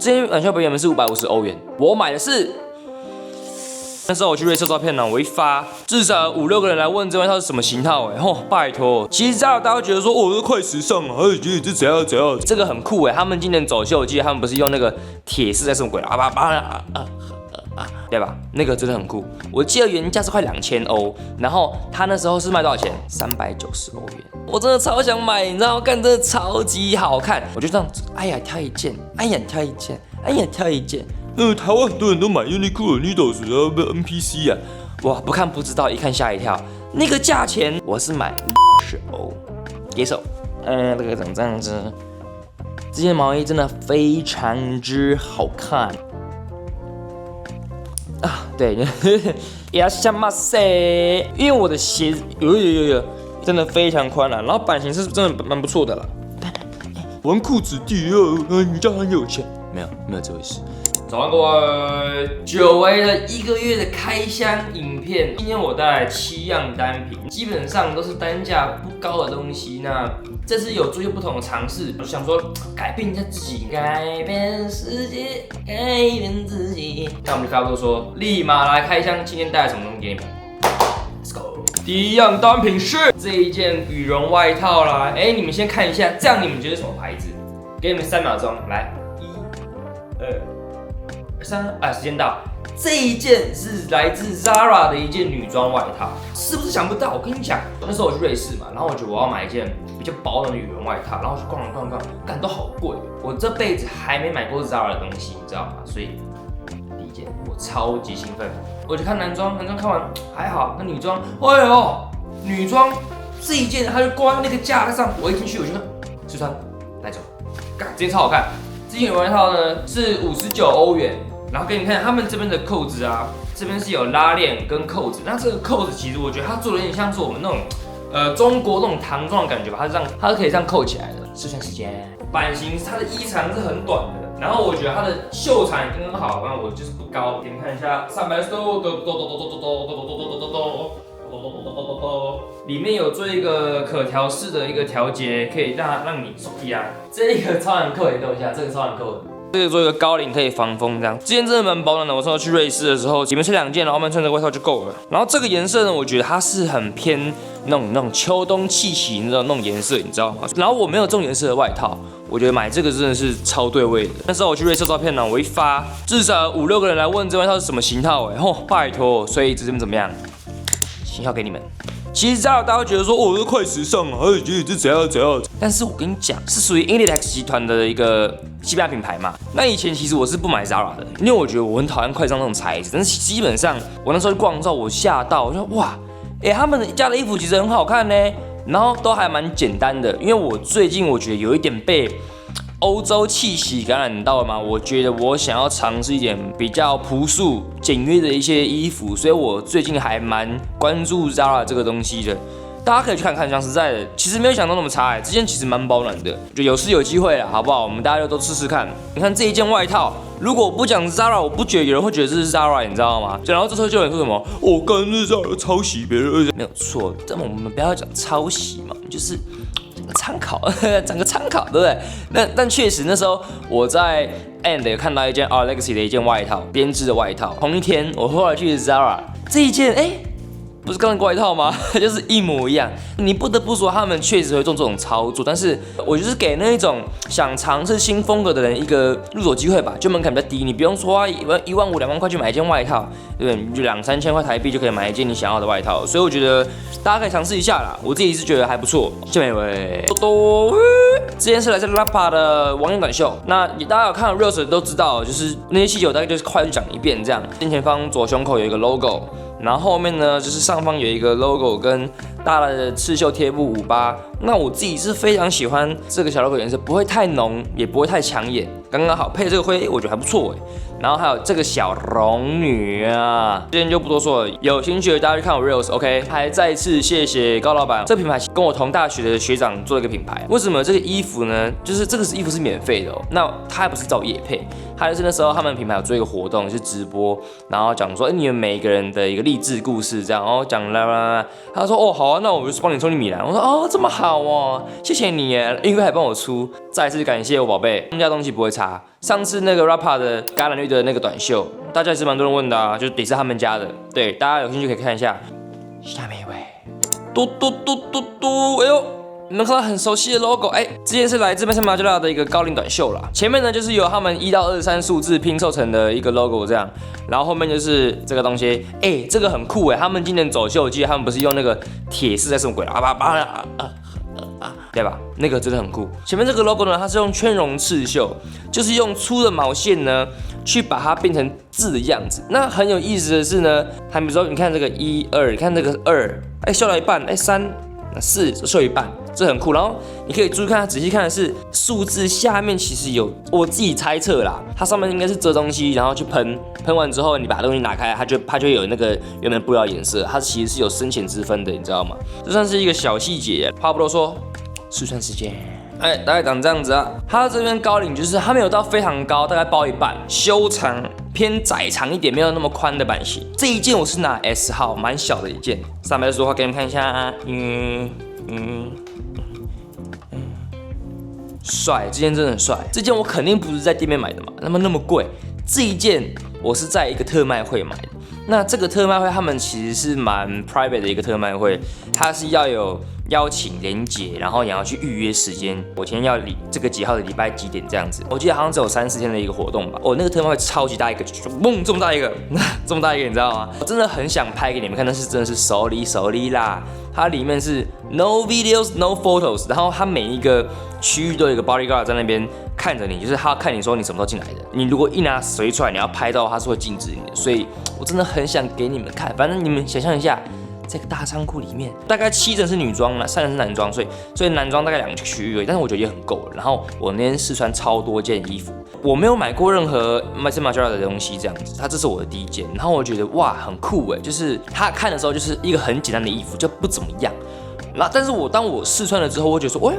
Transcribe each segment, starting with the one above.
这件短袖原本是550欧元，我买的是。那时候我去瑞士照片呢，我一发，至少5、6个人来问这外套是什么型号拜托，其实大家会觉得说，这快时尚啊，这怎样怎样，这个很酷他们今年走秀，我记得他们不是用那个铁丝在什么鬼对吧？那个真的很酷。我记得原价是快2000欧，然后他那时候是卖多少钱？390欧元。我真的超想买，你知道吗？看真的超级好看。我就这样子，哎呀挑一件，哎呀挑一件，哎呀挑一件。台湾很多人都买 Uniqlo、Needles NPC 啊，哇，不看不知道，一看吓一跳。那个价钱我是买10欧，给手。那个长这样子，这件毛衣真的非常之好看。对，也像嘛塞，因为我的鞋子有，真的非常宽然后版型是真的蛮不错的啦。纨绔子弟你家很有钱？没有这回事。早安各位，久违的1个月的开箱影片。今天我带来7样单品，基本上都是单价不高的东西。那这次有做一些不同的尝试，我想说改变一下自己，改变世界，改变自己。那我们就废话不多说，立马来开箱。今天带来什么东西给你们 ？Let's go。第一样单品是这一件羽绒外套啦。你们先看一下，这样你们觉得什么牌子？给你们3秒钟，来，1、2、3，时间到。这一件是来自 Zara 的一件女装外套，是不是想不到？我跟你讲，那时候我去瑞士嘛，然后我觉得我要买一件比较薄的羽绒外套，然后去逛，干都好贵，我这辈子还没买过 Zara 的东西，你知道吗？所以第一件我超级兴奋，我就看男装看完还好，那女装，女装这一件它就挂在那个架子上，我一进去我就试穿，带走，干，这件超好看。这件羽绒外套呢是59欧元。然后给你看他们这边的扣子啊，这边是有拉链跟扣子。那这个扣子其实我觉得它做的有点像是我们那种中国那种唐装的感觉吧，它是可以这样扣起来的。试穿时间，版型它的衣长是很短的，然后我觉得它的袖长也刚刚好，那我就是不高。给你看一下上半身，里面有做一个可调式的一个调节，可以让你手臂啊。这个超难扣也逗一下，这个超难扣的。这个做一个高领可以防风，这样。这件真的蛮保暖的。我上次去瑞士的时候，里面是2件，然后后面穿着外套就够了。然后这个颜色呢，我觉得它是很偏那种秋冬气息那种颜色，你知道吗？然后我没有这种颜色的外套，我觉得买这个真的是超对味的。那时候我去瑞士照片呢，我一发，至少5、6个人来问这外套是什么型号拜托，所以这边怎么样？型号给你们。其实大家会觉得说，这快时尚啊，这怎样？但是我跟你讲，是属于 Inditex 集团的一个西班牙品牌嘛。那以前其实我是不买 Zara 的，因为我觉得我很讨厌快时尚那种材质。但是基本上我那时候逛的时候，我吓到，我说哇，他们家的衣服其实很好看呢，然后都还蛮简单的。因为我最近我觉得有一点被欧洲气息感染到了嘛，我觉得我想要尝试一点比较朴素、简约的一些衣服，所以我最近还蛮关注 Zara 这个东西的。大家可以去看看，讲实在的，其实没有想到那么差这件其实蛮保暖的，就有机会啦，好不好？我们大家都试试看。你看这一件外套，如果我不讲 Zara， 我不觉得有人会觉得这是 Zara， 你知道吗？然后这时候就有人说什么，干这 Zara 抄袭别人，没有错。但我们不要讲抄袭嘛，就是参考，讲个参考，对不对？但确实那时候我在 And 有看到一件 Art Legacy 的一件外套，编织的外套。同一天，我后来去 Zara 这一件，不是刚刚的外套吗？就是一模一样。你不得不说，他们确实会做这种操作，但是我就是给那一种想尝试新风格的人一个入手机会吧，就门槛比较低，你不用花1万5、2万块去买一件外套，对不对？你就2、3千块台币就可以买一件你想要的外套，所以我觉得大家可以尝试一下啦。我自己是觉得还不错。下面一位多，这件是来自 Lapa 的网眼短袖。那大家有看 Reels 都知道，就是那些细节我大概就是快去讲一遍这样。正前方左胸口有一个 logo。然后后面呢，就是上方有一个 logo 跟大的刺绣贴布58。那我自己是非常喜欢这个小 logo 颜色，不会太浓，也不会太抢眼，刚刚好配这个灰，我觉得还不错然后还有这个小龙女啊，这件就不多说了，有兴趣的大家去看我 reels，OK？ 还再次谢谢高老板，这个品牌跟我同大学的学长做了一个品牌。为什么这个衣服呢？就是这个衣服是免费的那他还不是找业配，他就是那时候他们品牌有做一个活动，是直播，然后讲说，你们每一个人的一个励志故事这样，然后讲啦，他说哦好啊，那我就帮你冲你米兰。我说哦这么好哦，谢谢你耶，音乐还帮我出，再次感谢我宝贝，他们家东西不会差。上次那个 Rapper 的橄榄绿的那个短袖，大家也是蛮多人问的啊，就是也是他们家的，对，大家有兴趣可以看一下。下面一位，嘟，哎呦。你们看到很熟悉的 logo， 之前是来自 Maison Margiela 的一个高领短袖啦。前面呢就是由他们1到23数字拼凑成的一个 logo 这样，然后后面就是这个东西，这个很酷他们今年走秀，我记得他们不是用那个铁丝在什么鬼对吧？那个真的很酷。前面这个 logo 呢，它是用圈绒刺绣，就是用粗的毛线呢去把它变成字的样子。那很有意思的是呢，比如说你看这个1、2，你看这个2，绣到一半，3、4绣一半。这很酷，然后你可以注意看，仔细看的是数字下面其实有，我自己猜测啦，它上面应该是遮东西，然后去喷完之后，你把东西拿开，它就会有那个原本布料颜色，它其实是有深浅之分的，你知道吗？这算是一个小细节。话不多说，试穿时间。大概长这样子啊。它这边高领就是它没有到非常高，大概包一半，修长偏窄长一点，没有那么宽的版型。这一件我是拿 S 号，蛮小的一件。上面说话给你们看一下，帅，这件真的很帅。这件我肯定不是在店面买的嘛，那么贵。这一件我是在一个特卖会买的。那这个特卖会他们其实是蛮 private 的一个特卖会，它是要有邀请连结，然后也要去预约时间。我今天要这个几号的礼拜几点这样子，我记得好像只有3、4天的一个活动吧。那个特卖会超级大一个，嘣这么大一个，这么大一个，你知道吗？我真的很想拍给你们看，但是真的是手里啦。它里面是 no videos no photos， 然后它每一个区域都有一个 bodyguard 在那边看着你，就是他看你说你什么时候进来的。你如果一拿手机出来，你要拍到，他是会禁止你的。所以我真的很想给你们看，反正你们想象一下。这个大仓库里面大概7成是女装了，3成是男装，所以男装大概2个区域而已，但是我觉得也很够了。然后我那天试穿超多件衣服，我没有买过任何 Maison Margiela 的东西这样子，这是我的第一件。然后我觉得哇很酷就是他看的时候就是一个很简单的衣服，就不怎么样。但是当我试穿了之后，我觉得说，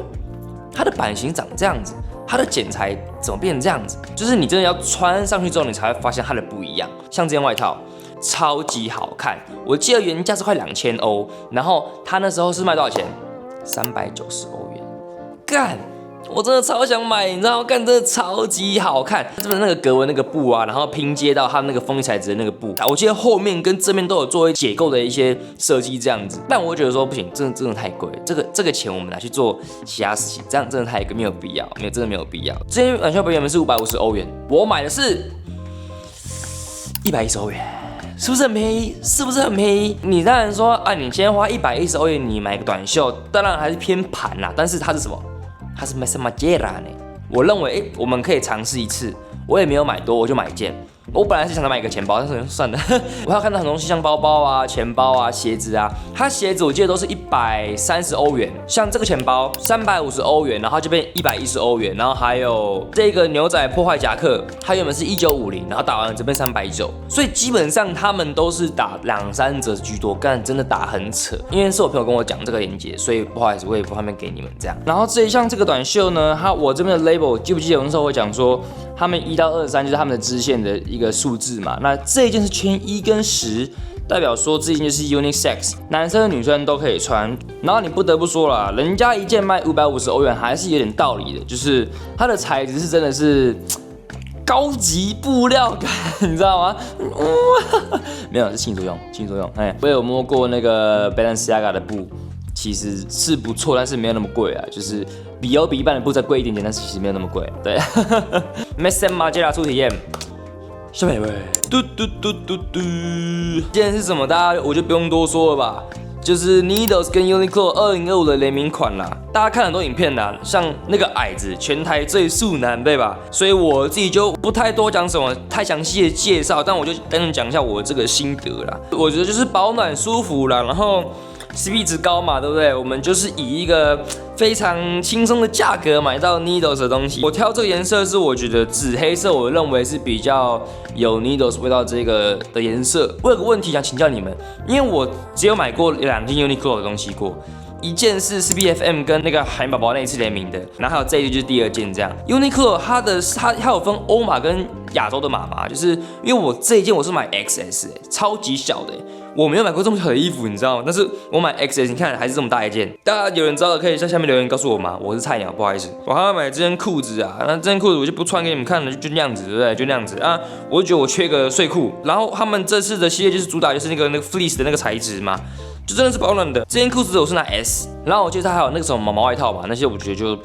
它的版型长这样子，它的剪裁怎么变成这样子？就是你真的要穿上去之后，你才会发现它的不一样。像这件外套。超级好看，我记得原价是快2000欧，然后他那时候是卖多少钱？390欧元。干，我真的超想买，你知道吗？干，真的超级好看，这边那个格纹那个布啊，然后拼接到它那个风衣材质的那个布，我记得后面跟正面都有做解构的一些设计这样子。但我觉得说不行，真的太贵，这个钱我们拿去做其他事情，这样真的太贵，没有必要，真的没有必要。这件短袖本原本是550欧元，我买的是110欧元。是不是很便宜？你当然说你今天花110欧元，你买个短袖，当然还是偏盘啦。但是它是什么？它是 Maison Margiela 呢。我认为，我们可以尝试一次。我也没有买多，我就买一件。我本来是想买一个钱包，但是算了。我还有看到很多东西，像包包啊、钱包啊、鞋子啊。它鞋子我记得都是130欧元，像这个钱包350欧元，然后就变110欧元。然后还有这个牛仔破坏夹克，它原本是1950，然后打完了这边390。所以基本上他们都是打2、3折居多，干真的打很扯。因为是我朋友跟我讲这个链接，所以不好意思，我也不方便给你们这样。然后像这个短袖呢，我这边的 label 记不记得我那时候会讲说，他们1到23就是他们的支线的一个数字嘛，那这一件是圈1跟10，代表说这一件就是 unisex， 男生女生都可以穿。然后你不得不说啦，人家一件卖550欧元还是有点道理的，就是它的材质是真的是高级布料感，你知道吗？没有，是轻作用。我有摸过那个 Balenciaga 的布，其实是不错，但是没有那么贵啊，就是比一半的布再贵一点点，但是其实没有那么贵。对，Maison Margiela 初体验。下面一位，今天是什么？大家我就不用多说了吧，就是 Needles 跟 Uniqlo 2025的联名款啦。大家看很多影片啦，像那个矮子，全台最速男，对吧？所以我自己就不太多讲什么太详细的介绍，但我就跟你讲一下我这个心得啦。我觉得就是保暖舒服啦，然后CP 值高嘛，对不对？我们就是以一个非常轻松的价格买到 Needles 的东西。我挑这个颜色是我觉得紫黑色，我认为是比较有 Needles 味道这个的颜色。我有个问题想请教你们，因为我只有买过2件 Uniqlo 的东西过，一件是 CPFM 跟那个海绵宝宝那一次联名的，然后还有这一件就是第2件这样。Uniqlo 它有分欧码跟亚洲的码嘛，就是因为我这一件我是买 XS， 超级小的，我没有买过这么小的衣服，你知道吗？但是我买 XS， 你看还是这么大一件。大家有人知道的可以在下面留言告诉我吗？我是菜鸟，不好意思。我还要买这件裤子啊，那这件裤子我就不穿给你们看了，就那样子，对不对？就那样子啊，我就觉得我缺个睡裤。然后他们这次的系列就是主打就是那个 fleece 的那个材质嘛。就真的是保暖的。这件裤子我是拿 S， 然后我记得它还有那个什么毛毛外套嘛，那些我觉得就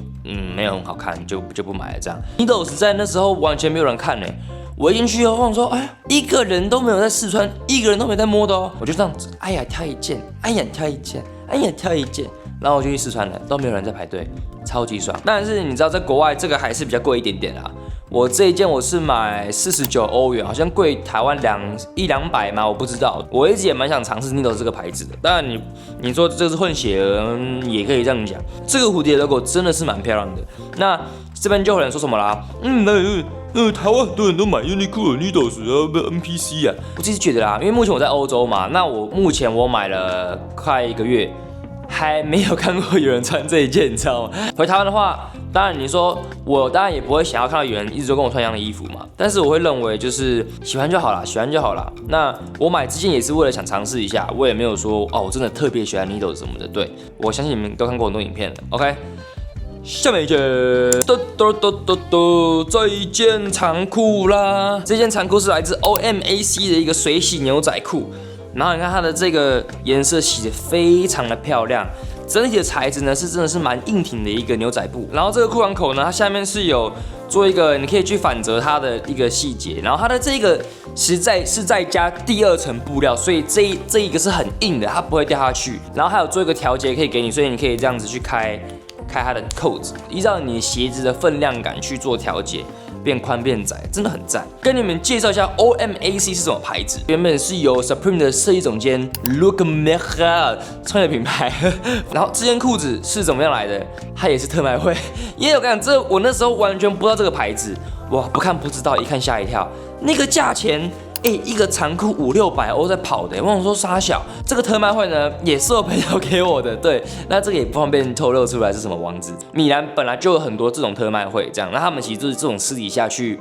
没有很好看，就不买了这样。Needles 在那时候完全没有人看嘞，我一进去我想说，哎，一个人都没有在试穿，一个人都没在摸的哦，我就这样子，哎呀挑一件，哎呀挑一件，哎呀挑一件，然后我就去试穿了，都没有人在排队，超级爽。但是你知道在国外这个还是比较贵一点点啦。我这一件我是买49欧元，好像贵台湾100-200嘛，我不知道。我一直也蛮想尝试 Needles 这个牌子的。当然你说这是混血儿，也可以这样讲。这个蝴蝶 logo 真的是蛮漂亮的。那这边就有人说什么啦？台湾很多人都买 Uniqlo Needles 啊 ，NPC 啊。我自己觉得啦，因为目前我在欧洲嘛，那目前我买了快1个月。还没有看过有人穿这一件，你知道吗？回台湾的话，当然你说我当然也不会想要看到有人一直都跟我穿一样的衣服嘛，但是我会认为就是喜欢就好啦，喜欢就好啦。那我买这件也是为了想尝试一下，我也没有说哦我真的特别喜欢 Needles 什么的。对，我相信你们都看过很多影片了。OK， 下面一件，这一件长裤啦，这件长裤是来自 OMAC 的一个水洗牛仔裤。然后你看它的这个颜色洗得非常的漂亮，整体的材质呢是真的是蛮硬挺的一个牛仔布。然后这个裤管口呢，它下面是有做一个你可以去反折它的一个细节。然后它的这个实在是在加第2层布料，所以这一个是很硬的，它不会掉下去。然后还有做一个调节可以给你，所以你可以这样子去开它的扣子，依照你鞋子的分量感去做调节。变宽变窄，真的很赞。跟你们介绍一下 OMAC 是什么牌子。原本是由 Supreme 的设计总监 Luke Mehra 创立的品牌。然后这件裤子是怎么样来的？它也是特卖会。因为我跟你讲，我那时候完全不知道这个牌子，哇，不看不知道，一看吓一跳。那个价钱。一个长裤500-600欧在跑的，我想说傻小，这个特卖会呢也是我朋友给我的，对，那这个也不方便透露出来是什么网址。米兰本来就有很多这种特卖会，这样，那他们其实就是这种私底下去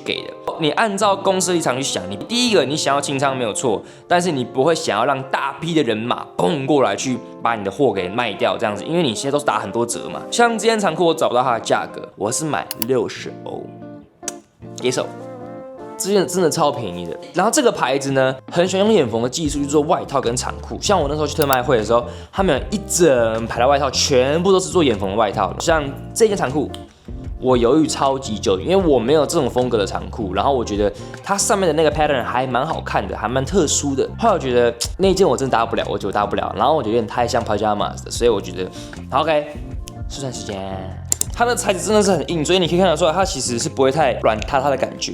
给的。你按照公司立场去想，你第一个你想要清仓没有错，但是你不会想要让大批的人马蹦过来去把你的货给卖掉这样子，因为你现在都是打很多折嘛。像这件长裤我找不到它的价格，我是买60欧，接受。这件真的超便宜的，然后这个牌子呢，很喜欢用眼缝的技术去做外套跟长裤。像我那时候去特卖会的时候，他们有一整排的外套，全部都是做眼缝的外套。像这件长裤，我犹豫超级久，因为我没有这种风格的长裤，然后我觉得它上面的那个 pattern 还蛮好看的，还蛮特殊的。后来我觉得那一件我真的搭不了，我觉得我搭不了，然后我觉得有点太像 pajamas 的，所以我觉得 OK， 试穿时间。它的材质真的是很硬，所以你可以看得出来，它其实是不会太软塌塌的感觉。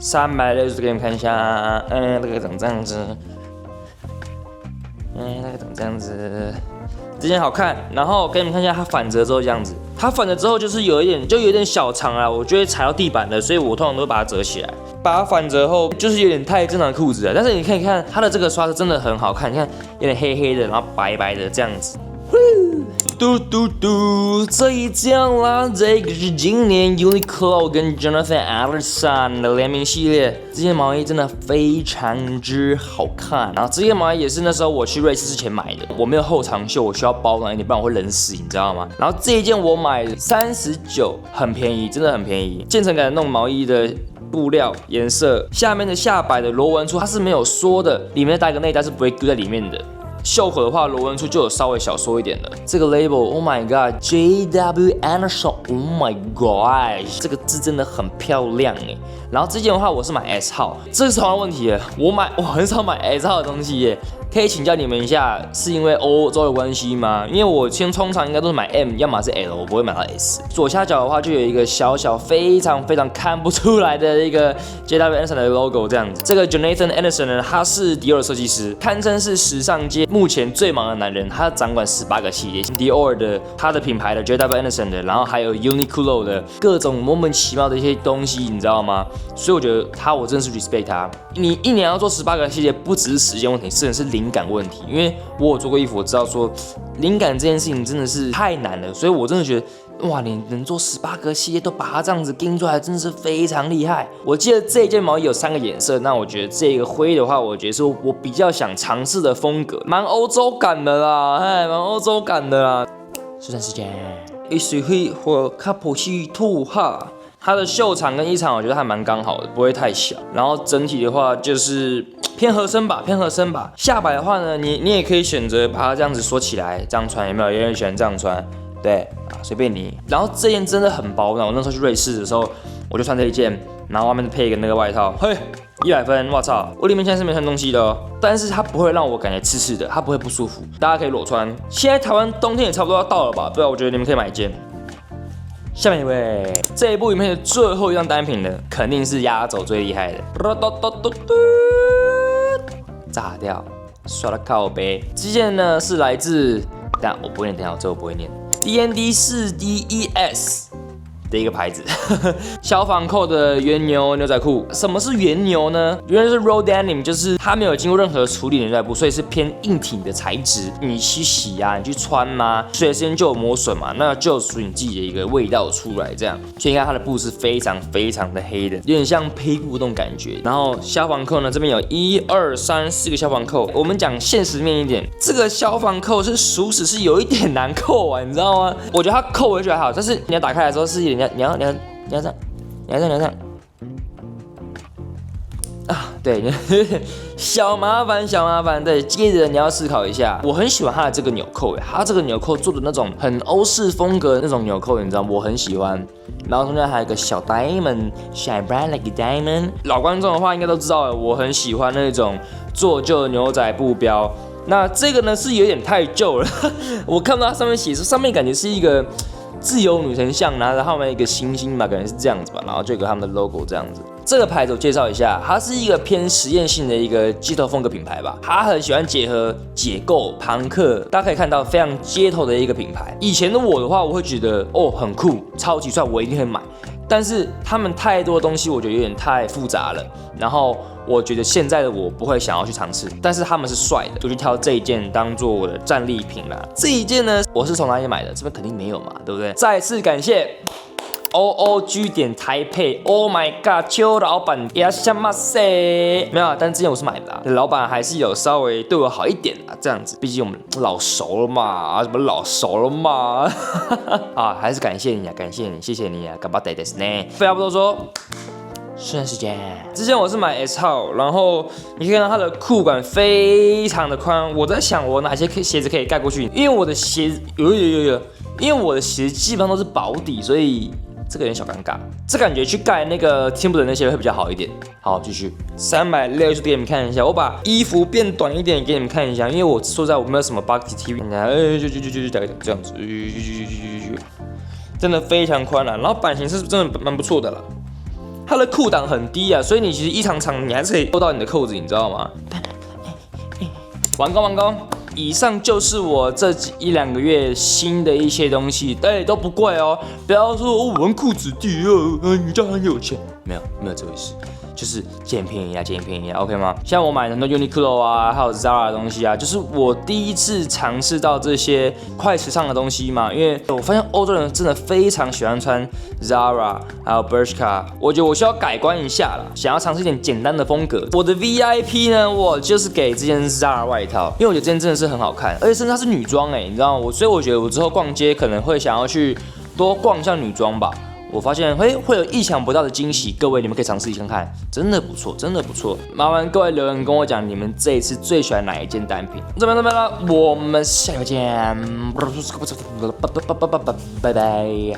360给你们看一下，那个长这样子，那个长这样子，这件好看。然后给你们看一下它反折之后这样子，它反折之后就是有一点小长啊，我觉得踩到地板了，所以我通常都会把它折起来。把它反折后就是有点太正常的裤子了，但是你可以看它的这个刷子真的很好看，你看有点黑黑的，然后白白的这样子。这一件啦，这个是今年 Uniqlo 跟 Jonathan Anderson 的联名系列，这件毛衣真的非常之好看。然后这件毛衣也是那时候我去瑞士之前买的，我没有后长袖，我需要保暖一点，不然我会冷死，你知道吗？然后这一件我买39，很便宜，真的很便宜。渐层感的那种毛衣的布料颜色，下面的下摆的螺纹处它是没有缩的，里面带一个内袋是不会丢在里面的。袖口的话，螺纹处就有稍微小缩一点了。这个 label，Oh my God，JW Anderson，Oh my gosh， 这个字真的很漂亮哎。然后这件的话，我是买 S 号，这是同样的问题耶，我很少买 S 号的东西耶。可以请教你们一下，是因为欧洲的关系吗？因为我通常应该都是买 M， 要么是 L， 我不会买到 S。左下角的话就有一个小非常看不出来的一个 JW Anderson 的 logo 这样子。这个 Jonathan Anderson 呢，他是迪奥的设计师，堪称是时尚界目前最忙的男人。他掌管18个系列，迪奥的、他的品牌的 JW Anderson 的，然后还有 Uniqlo 的各种莫名其妙的一些东西，你知道吗？所以我觉得我真的是 respect 他。你一年要做18个系列，不只是时间问题，甚至是灵感问题，因为我有做过衣服，我知道说灵感这件事情真的是太难了，所以我真的觉得哇，你能做18个系列都把它这样子盯出来，真的是非常厉害。我记得这一件毛衣有3个颜色，那我觉得这个灰的话，我觉得是我比较想尝试的风格，蛮欧洲感的啦，蛮欧洲感的啦。这段时间，一水会和卡普西兔哈。它的袖长跟衣长我觉得还蛮刚好的，不会太小。然后整体的话就是偏合身吧，偏合身吧。下摆的话呢，你也可以选择把它这样子缩起来，这样穿有没有？有人喜欢这样穿，对啊，随便你。然后这件真的很薄，我那时候去瑞士的时候，我就穿这一件，然后外面配一个那个外套，嘿，100分，我操！我里面现在是没穿东西的哦，但是它不会让我感觉刺刺的，它不会不舒服，大家可以裸穿。现在台湾冬天也差不多要到了吧？对啊，我觉得你们可以买一件。下面一位，这一部影片的最后一张单品呢，肯定是压轴最厉害的，炸掉，刷到靠背。这件呢是来自，但我不会念，等一下这我不会念 ，DND4DES 的一个牌子，消防扣的原牛牛仔裤。什么是原牛呢？原来是 raw denim， 就是它没有经过任何处理的牛仔布，所以是偏硬挺的材质。你去洗啊，你去穿嘛，水的时间就有磨损嘛，那就属于你自己的一个味道出来。这样，所以你看它的布是非常非常的黑的，有点像胚布那种感觉。然后消防扣呢，这边有1、2、3、4个消防扣。我们讲现实面一点，这个消防扣是属实是有一点难扣啊，你知道吗？我觉得它扣回去还好，但是你要打开来的时候是你要这样啊，对，小麻烦。对，接着你要思考一下，我很喜欢它的这个纽扣，它这个纽扣做的那种很欧式风格的那种纽扣，你知道吗？我很喜欢。然后中间还有一个小 diamond shine bright like a diamond。老观众的话应该都知道了，我很喜欢那种做旧的牛仔布标。那这个呢是有点太旧了，我看到它上面写说，上面感觉是一个自由女神像，拿着他们一个星星吧，感觉是这样子吧，然后就有个他们的 logo 这样子。这个牌子我介绍一下，它是一个偏实验性的一个街头风格品牌吧，它很喜欢结合解构、朋克，大家可以看到非常街头的一个品牌。以前的我的话，我会觉得哦很酷，超级帅，我一定会买。但是他们太多的东西，我觉得有点太复杂了。然后我觉得现在的我不会想要去尝试，但是他们是帅的，我就挑这一件当做我的战利品啦。这一件呢，我是从哪里买的？这边肯定没有嘛，对不对？再次感谢 OOG 点台配 ，Oh my god， 邱老板呀什么塞？没有啊，但之前我是买的啦，老板还是有稍微对我好一点啊，这样子，毕竟我们老熟了嘛，什么老熟了嘛，啊，还是感谢你啊，感谢你，谢谢你啊，干巴得的是呢。废话不多说。瞬间时间，之前我是买 S 号，然后你可以看到它的裤管非常的宽。我在想我哪些鞋子可以盖过去，因为我的鞋子因为我的鞋子基本上都是薄底，所以这个有点小尴尬。这感觉去盖那个听不懂那些会比较好一点。好，继续360给你们看一下，我把衣服变短一点给你们看一下，因为我说实在我没有什么 boxy T， 就大概这样子，真的非常宽了，然后版型是真的蛮不错的啦。它的裤裆很低啊，所以你其实衣长长，你还是可以扣到你的扣子，你知道吗？完工！以上就是我这1-2个月新的一些东西，都不贵哦。不要说我玩裤子低哦，你家很有钱，没有这回事。就是捡便宜啊 ，OK 吗？像我买很多 Uniqlo 啊，还有 Zara 的东西啊，就是我第一次尝试到这些快时尚的东西嘛。因为我发现欧洲人真的非常喜欢穿 Zara， 还有 Bershka， 我觉得我需要改观一下啦，想要尝试一点简单的风格。我的 VIP 呢，我就是给这件 Zara 外套，因为我觉得这件真的是很好看，而且甚至它是女装你知道吗？所以我觉得我之后逛街可能会想要去多逛一下女装吧。我发现会有意想不到的惊喜，各位你们可以尝试一看看，真的不错。麻烦各位留言跟我讲，你们这一次最喜欢哪一件单品？这边了，我们下回见，拜拜。